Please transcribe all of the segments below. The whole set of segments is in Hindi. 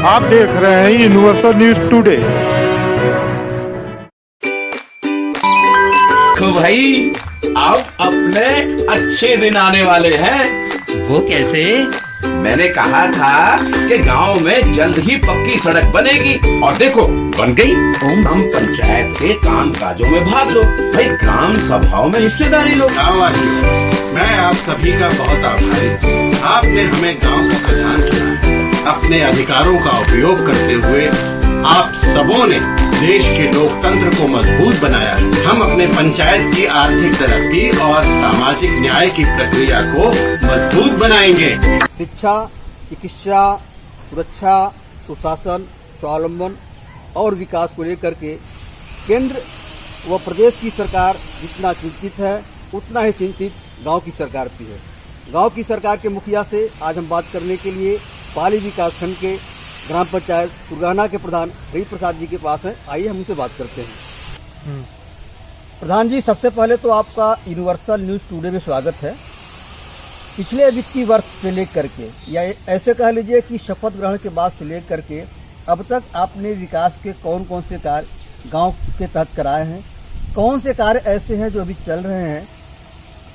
आप देख रहे हैं यूनिवर्सल न्यूज टुडे। तो भाई अब अपने अच्छे दिन आने वाले हैं। वो कैसे? मैंने कहा था कि गांव में जल्द ही पक्की सड़क बनेगी और देखो बन गई। हम पंचायत के काम काजों में भाग लो भाई, ग्राम सभाओं में हिस्सेदारी लो। मैं आप सभी का बहुत आभारी हूँ। आपने हमें गांव का प्रधान चुना। अपने अधिकारों का उपयोग करते हुए आप सबों ने देश के लोकतंत्र को मजबूत बनाया। हम अपने पंचायत की आर्थिक तरक्की और सामाजिक न्याय की प्रक्रिया को मजबूत बनाएंगे। शिक्षा, चिकित्सा, सुरक्षा, सुशासन, स्वावलंबन और विकास को लेकर के केंद्र व प्रदेश की सरकार जितना चिंतित है उतना ही चिंतित गांव की सरकार भी है। गांव की सरकार के मुखिया से आज हम बात करने के लिए पाली विकासखंड के ग्राम पंचायत सुरगाना के प्रधान हरि प्रसाद जी के पास हैं। आइए हम उनसे बात करते हैं। प्रधान जी, सबसे पहले तो आपका यूनिवर्सल न्यूज टुडे में स्वागत है। पिछले वित्तीय वर्ष से लेकर के या ऐसे कह लीजिए कि शपथ ग्रहण के बाद से लेकर के अब तक आपने विकास के कौन कौन से कार्य गांव के तहत कराए हैं, कौन से कार्य ऐसे हैं जो अभी चल रहे हैं,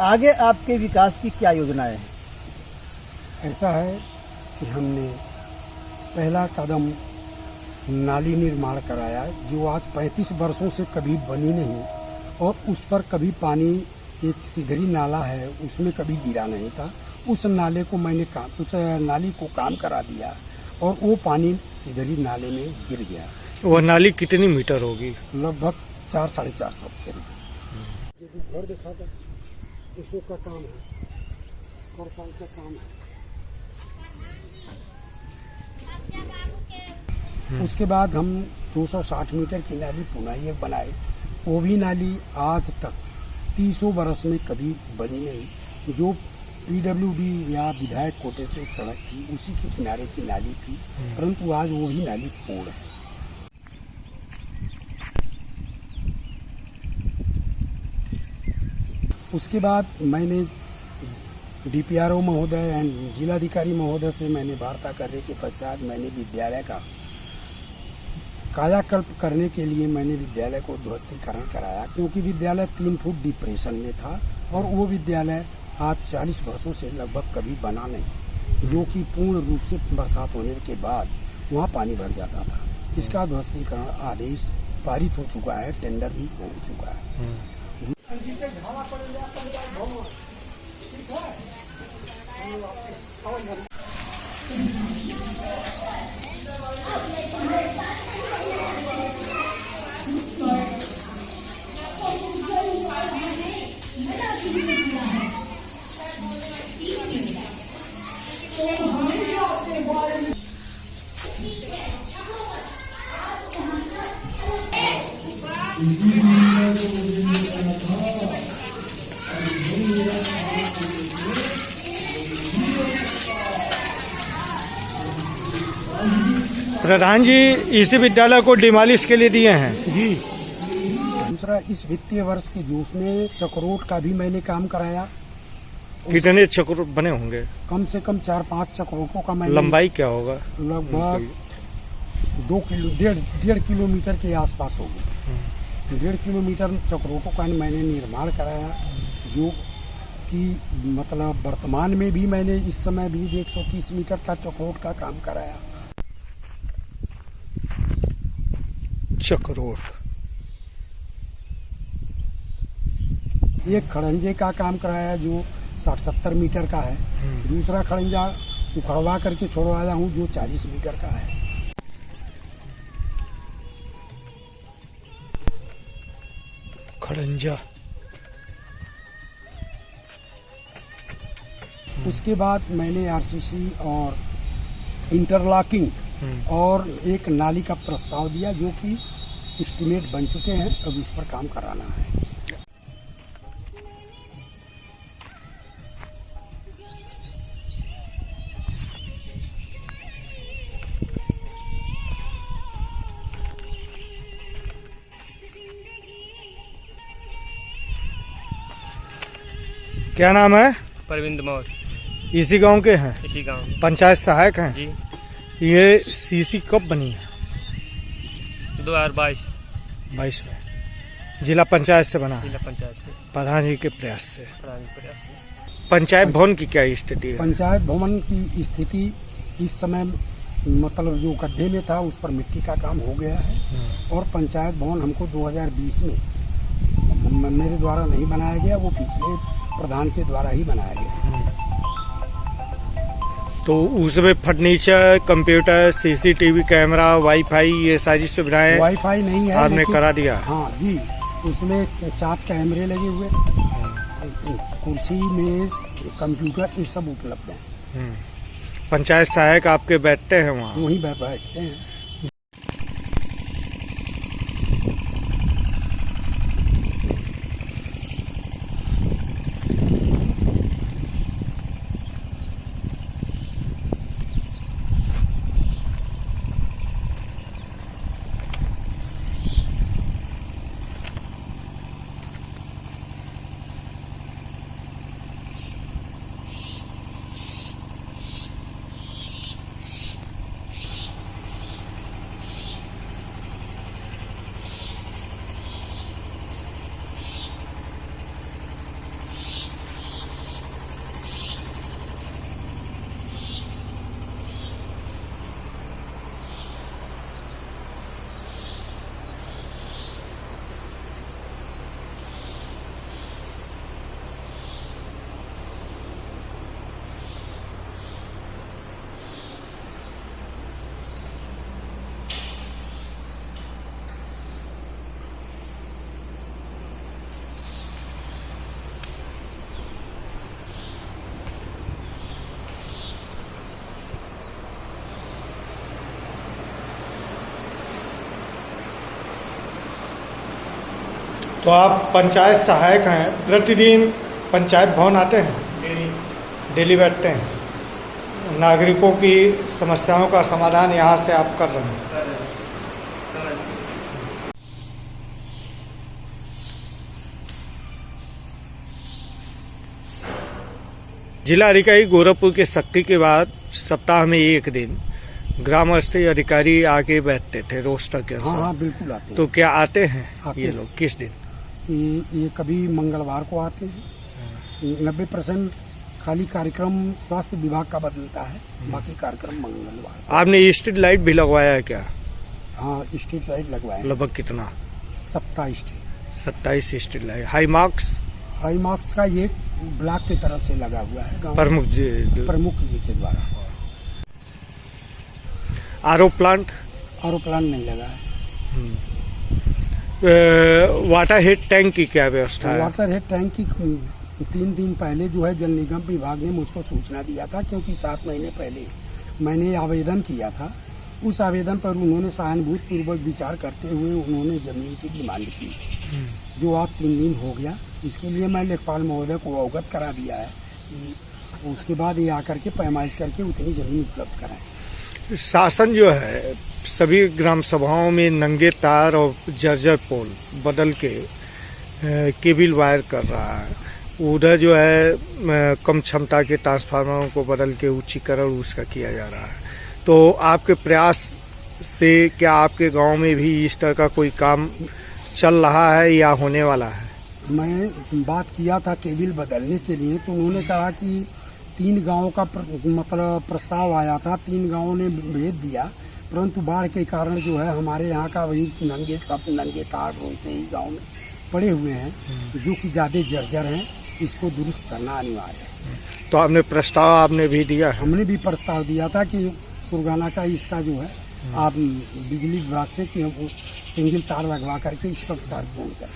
आगे आपके विकास की क्या योजनाएं हैं? ऐसा है कि हमने पहला कदम नाली निर्माण कराया जो आज 35 वर्षों से कभी बनी नहीं और उस पर कभी पानी, एक सिधरी नाला है उसमें कभी गिरा नहीं था। उस नाले को उस नाली को काम करा दिया और वो पानी सिधरी नाले में गिर गया। वो नाली कितनी मीटर होगी? लगभग 400-450 फीट। घर दिखा था, इसो का काम है, हर साल का काम है। उसके बाद हम 260 मीटर की नाली पुनः बनाए। वो भी नाली आज तक 30 बरस में कभी बनी नहीं। जो पीडब्ल्यूडी या विधायक कोटे से सड़क थी उसी के किनारे की नाली थी, परंतु आज वो भी नाली पूर्ण है। उसके बाद मैंने डीपीआरओ महोदय एंड जिलाधिकारी महोदय से मैंने वार्ता करने के पश्चात मैंने विद्यालय का कायाकल्प करने के लिए मैंने विद्यालय को ध्वस्तीकरण कराया, क्योंकि विद्यालय 3 फुट डिप्रेशन में था और वो विद्यालय आज 40 वर्षों से लगभग कभी बना नहीं, जो कि पूर्ण रूप से बरसात होने के बाद वहाँ पानी भर जाता था। इसका ध्वस्तीकरण आदेश पारित हो चुका है, टेंडर भी हो चुका है। प्रधान जी, इसी विद्यालय को डिमॉलिश के लिए दिए हैं जी। दूसरा, इस वित्तीय वर्ष के जूस में चक्रोट का भी मैंने काम कराया। कितने चक्रोट बने होंगे? कम से कम 4-5 चक्रोटों का मैंने। लंबाई क्या होगा? लगभग 1.5 किलोमीटर के आसपास होगी। 1.5 किलोमीटर चक्रोटों का मैंने निर्माण कराया, जो कि मतलब वर्तमान में भी मैंने इस समय भी 130 मीटर का चक्रोट का काम कराया। चक्रोट एक खड़ंजे का काम कराया जो 60-70 मीटर का है। दूसरा खड़ंजा उखड़वा करके छोड़वाया हूँ जो 40 मीटर का है। खड़ंजा। उसके बाद मैंने आरसीसी और इंटरलॉकिंग और एक नाली का प्रस्ताव दिया, जो कि एस्टीमेट बन चुके हैं। अब इस पर काम कराना है। क्या नाम है? परविंद मौर्य। इसी गांव के हैं? इसी गांव। पंचायत सहायक हैं? जी। ये सीसी कब बनी है? 2022 22 में जिला पंचायत से बना है, जिला पंचायत से प्रधान जी के प्रयास से। प्रारंभिक प्रयास में। पंचायत भवन की क्या स्थिति है? पंचायत भवन की स्थिति इस समय मतलब जो गड्ढे में था उस पर मिट्टी का काम हो गया है, और पंचायत भवन हमको 2020 में मेरे द्वारा नहीं बनाया गया, वो पिछले प्रधान के द्वारा ही बनाया गया। तो उसमें furniture, computer, CCTV camera, wifi, ये सारी सुविधाएं वाईफाई नहीं है, आपने लेकिन करा दिया? हाँ जी, उसमें 4 कैमरे लगे हुए, कुर्सी, मेज, कंप्यूटर, ये सब उपलब्ध है। पंचायत सहायक आपके बैठते हैं वहाँ? वहीं बैठते हैं। तो आप पंचायत सहायक हैं, प्रतिदिन पंचायत भवन आते हैं? डेली बैठते हैं, नागरिकों की समस्याओं का समाधान यहाँ से आप कर रहे हैं? जिला अधिकारी गोरखपुर के सख्ती के बाद सप्ताह में एक दिन ग्राम स्तरीय अधिकारी आके बैठते थे रोस्टर के अनुसार। हाँ, बिल्कुल आते हैं। तो क्या आते हैं आते ये हैं। लोग? किस दिन? ये कभी मंगलवार को आते हैं। 90% खाली कार्यक्रम स्वास्थ्य विभाग का बदलता है, बाकी कार्यक्रम मंगलवार। आपने स्ट्रीट लाइट भी लगवाया है क्या? हाँ, स्ट्रीट लाइट लगवाए। लगभग कितना? 27 street light. High marks? High marks का ये ब्लॉक की तरफ से लगा हुआ है, गाँव प्रमुख प्रमुख जी के द्वारा। RO plant? आरओ प्लांट नहीं लगा है। वाटर हेड टैंक की क्या व्यवस्था है? वाटर हेड टैंक की 3 दिन पहले जो है जल निगम विभाग ने मुझको सूचना दिया था, क्योंकि 7 महीने पहले मैंने आवेदन किया था। उस आवेदन पर उन्होंने सहानुभूति पूर्वक विचार करते हुए उन्होंने जमीन की डिमांड की, जो आज 3 दिन हो गया। इसके लिए मैं लेखपाल महोदय को अवगत करा दिया है कि उसके बाद ये आकर के पैमाइश करके उतनी जमीन उपलब्ध कराएं। शासन जो है सभी ग्राम सभाओं में नंगे तार और जर्जर पोल बदल के केबल वायर कर रहा है। उधर जो है कम क्षमता के ट्रांसफार्मरों को बदल के उच्चीकरण उसका किया जा रहा है। तो आपके प्रयास से क्या आपके गांव में भी इस तरह का कोई काम चल रहा है या होने वाला है? मैं बात किया था केबल बदलने के लिए, तो उन्होंने कहा कि 3 गांवों का मतलब प्रस्ताव आया था, 3 गांवों ने भेज दिया, परंतु बाढ़ के कारण जो है हमारे यहाँ का वही नंगे तार वैसे ही गांव में पड़े हुए हैं, जो कि ज्यादा जर्जर हैं। इसको दुरुस्त करना अनिवार्य है। तो आपने प्रस्ताव आपने भी दिया है? हमने भी प्रस्ताव दिया था कि सुरगाना का इसका जो है आप बिजली विभाग से कि हम सिंगल तार लगवा करके इसका तार पूर्ण करें।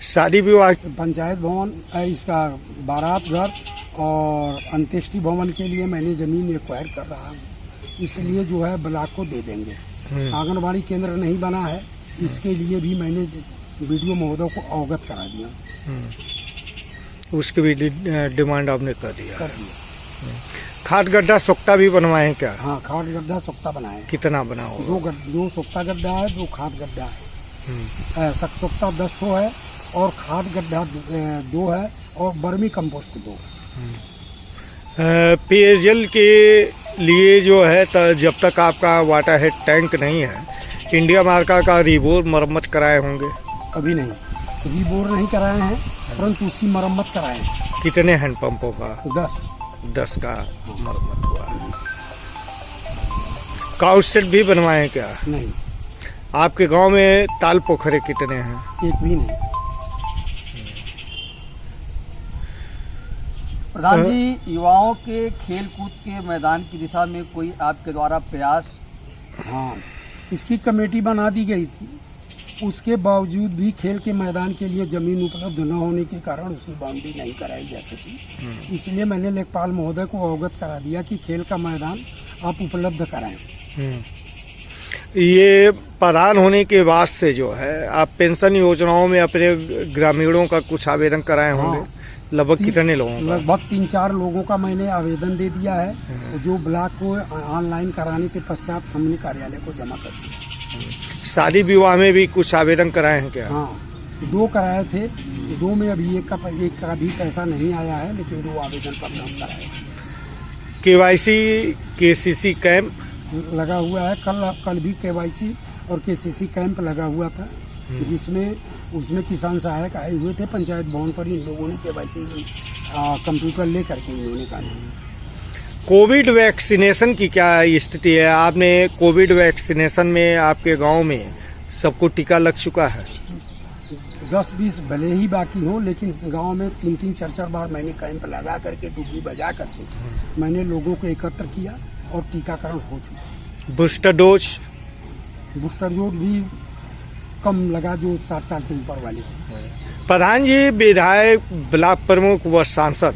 शादी विवाह? पंचायत भवन, इसका बारात घर और अंत्येष्टि भवन के लिए मैंने जमीन एक्वायर कर रहा हूँ, इसलिए जो है ब्लॉक को दे देंगे। आंगनबाड़ी केंद्र नहीं बना है, इसके लिए भी मैंने वीडियो महोदय को अवगत करा दिया। उसकी भी डिमांड आपने कर दिया? कर दिया। खाद गड्ढा सोख्ता भी बनवाए हैं क्या? हाँ, खाद गड्ढा सोख्ता बनाए। कितना बना होगा? दो सोख्ता गड्ढा है, 2 खाद गड्ढा है। सोख्ता 10 ठो है और खाद गड्ढा 2 है और बर्मी कंपोस्ट 2। पेयजल के लिए जो है जब तक आपका वाटर हेड टैंक नहीं है, इंडिया मार्का का रिबोर मरम्मत कराए होंगे? अभी नहीं, रिबोर नहीं कराए हैं, परंतु उसकी मरम्मत कराए हैं। कितने हैंडपंपों का? 10 का मरम्मत हुआ है। काउट सेट भी बनवाए हैं क्या? नहीं। आपके गांव में ताल पोखरे कितने हैं? एक भी नहीं। प्रधान जी, युवाओं के खेल कूद के मैदान की दिशा में कोई आपके द्वारा प्रयास? हाँ, इसकी कमेटी बना दी गई थी, उसके बावजूद भी खेल के मैदान के लिए जमीन उपलब्ध न होने के कारण उसकी बाउंड्री नहीं कराई जा सकी। इसलिए मैंने लेखपाल महोदय को अवगत करा दिया कि खेल का मैदान आप उपलब्ध कराएं। ये प्रधान होने के बाद से जो है आप पेंशन योजनाओं में अपने ग्रामीणों का कुछ आवेदन कराए होंगे? हाँ। लगभग कितने लोगों का? लगभग 3-4 लोगों का मैंने आवेदन दे दिया है, जो ब्लॉक को ऑनलाइन कराने के पश्चात हमने कार्यालय को जमा कर दिया। शादी विवाह में भी कुछ आवेदन कराए हैं क्या? हाँ, 2 कराए थे, 2 में अभी एक का भी पैसा नहीं आया है, लेकिन 2 आवेदन पत्र हम कराए। केवाईसी केसीसी कैंप लगा हुआ है, कल भी केवाईसी और केसीसी कैंप लगा हुआ था, जिसमें उसमें किसान सहायक आए हुए थे पंचायत भवन पर। इन लोगों ने केवाईसी कंप्यूटर ले करके इन्होंने काम किया। कोविड वैक्सीनेशन की क्या स्थिति है? आपने कोविड वैक्सीनेशन में आपके गांव में सबको टीका लग चुका है? 10-20 भले ही बाकी हो, लेकिन इस गांव में 3-3, 4-4 बार मैंने कैंप लगा करके, डुब्बी बजा करके मैंने लोगों को एकत्र किया और टीकाकरण हो चुका। बूस्टर डोज भी कम लगा, जो 60 साल के ऊपर वाले। प्रधान जी, विधायक, ब्लॉक प्रमुख व सांसद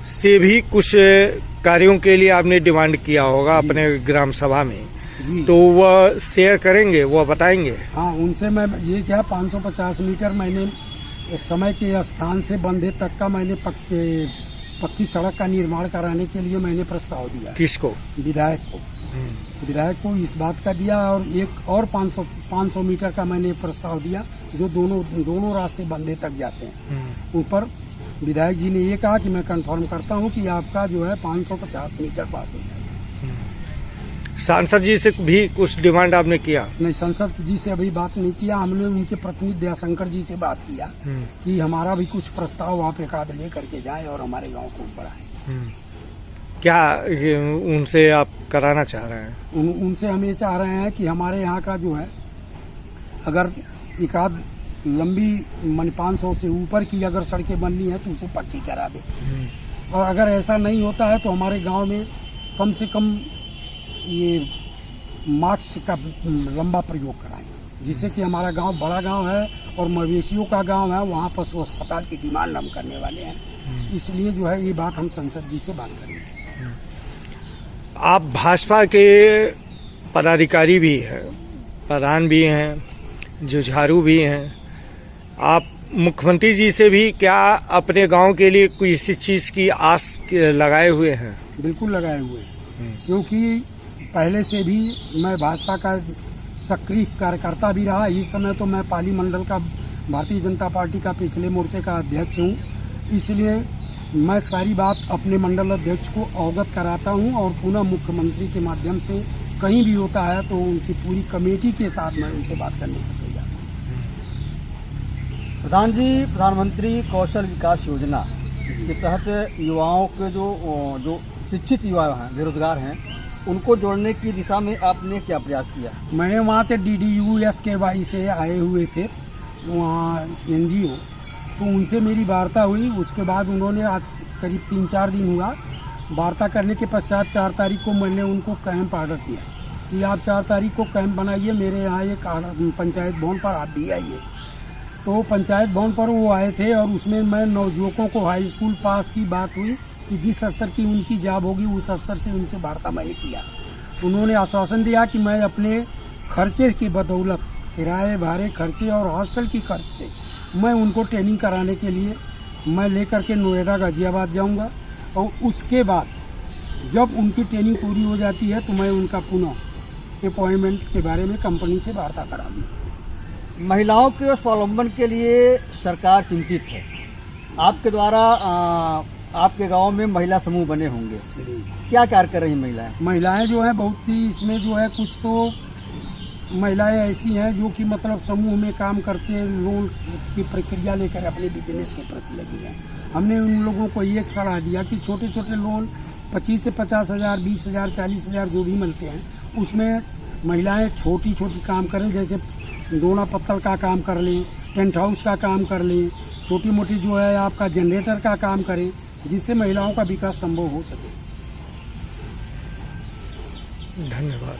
से भी कुछ कार्यों के लिए आपने डिमांड किया होगा अपने ग्राम सभा में, तो वह शेयर करेंगे, वह बताएंगे? हाँ, उनसे मैं ये क्या 550 मीटर मैंने समय के स्थान से बंधे तक का मैंने पक्की सड़क का निर्माण कराने के लिए मैंने प्रस्ताव दिया। किसको? विधायक को। विधायक को इस बात का दिया, और एक और 500 मीटर का मैंने प्रस्ताव दिया, जो दोनों रास्ते बंधे तक जाते हैं। ऊपर विधायक जी ने ये कहा कि मैं कंफर्म करता हूं कि आपका जो है 550 मीटर पास हो जाएगा। सांसद जी से भी कुछ डिमांड आपने किया? नहीं, सांसद जी से अभी बात नहीं किया। हमने उनके प्रतिनिधि दयाशंकर जी से बात किया कि हमारा भी कुछ प्रस्ताव आप एकाध ले करके जाएं और हमारे गांव को बढ़ाएं। क्या उनसे आप कराना चाह रहे हैं? उनसे हम ये चाह रहे हैं कि हमारे यहाँ का जो है, अगर एकाध लंबी 500 से ऊपर की अगर सड़कें बननी है तो उसे पक्की करा दे, और अगर ऐसा नहीं होता है तो हमारे गांव में कम से कम ये मास्क का लंबा प्रयोग कराएं, जिससे कि हमारा गांव बड़ा गांव है और मवेशियों का गांव है, वहाँ पशु अस्पताल की डिमांड हम करने वाले हैं। इसलिए जो है ये बात हम संसद जी से बात करेंगे। आप भाजपा के पदाधिकारी भी हैं, प्रधान भी हैं, जुझारू भी हैं, आप मुख्यमंत्री जी से भी क्या अपने गांव के लिए कोई इसी चीज़ की आस लगाए हुए हैं? बिल्कुल लगाए हुए हैं, क्योंकि पहले से भी मैं भाजपा का सक्रिय कार्यकर्ता भी रहा। इस समय तो मैं पाली मंडल का भारतीय जनता पार्टी का पिछले मोर्चे का अध्यक्ष हूँ, इसलिए मैं सारी बात अपने मंडल अध्यक्ष को अवगत कराता हूँ, और पुनः मुख्यमंत्री के माध्यम से कहीं भी होता है तो उनकी पूरी कमेटी के साथ मैं उनसे बात करने को तैयार हूँ। प्रधान जी, प्रधानमंत्री कौशल विकास योजना के तहत युवाओं के जो शिक्षित युवा हैं, बेरोजगार हैं, उनको जोड़ने की दिशा में आपने क्या प्रयास किया? मैंने वहाँ से DDU SKY से आए हुए थे, वहाँ NGO, तो उनसे मेरी वार्ता हुई। उसके बाद उन्होंने करीब 3-4 दिन हुआ, वार्ता करने के पश्चात 4 तारीख को मैंने उनको कैंप ऑर्डर दिया कि आप 4 तारीख को कैंप बनाइए मेरे यहाँ एक पंचायत भवन पर, आप भी आइए। तो पंचायत भवन पर वो आए थे, और उसमें मैं नवयुवकों को हाई स्कूल पास की बात हुई कि जिस स्तर की उनकी जॉब होगी उस स्तर से उनसे वार्ता मैंने किया। उन्होंने आश्वासन दिया कि मैं अपने खर्चे की बदौलत, किराए भाड़े खर्चे और हॉस्टल की खर्च से मैं उनको ट्रेनिंग कराने के लिए मैं लेकर के नोएडा गाजियाबाद जाऊंगा, और उसके बाद जब उनकी ट्रेनिंग पूरी हो जाती है तो मैं उनका पुनः अपॉइंटमेंट के बारे में कंपनी से वार्ता करा दूँ। महिलाओं के स्वावलंबन के लिए सरकार चिंतित है। आपके द्वारा आपके गांव में महिला समूह बने होंगे, क्या कार्य कर रही महिलाएं? महिलाएं जो है बहुत ही इसमें जो है कुछ तो महिलाएं ऐसी हैं जो कि मतलब समूह में काम करते हैं, लोन की प्रक्रिया लेकर अपने बिजनेस के प्रति लगी हैं। हमने उन लोगों को एक सलाह दिया कि छोटे छोटे लोन 25 से 50,000, 20,000, 40,000 जो भी मिलते हैं उसमें महिलाएं छोटी छोटी काम करें, जैसे दोना पत्तल का काम कर लें, टेंट हाउस का काम कर लें, छोटी मोटी जो है आपका जनरेटर का काम करें, जिससे महिलाओं का विकास संभव हो सके। धन्यवाद।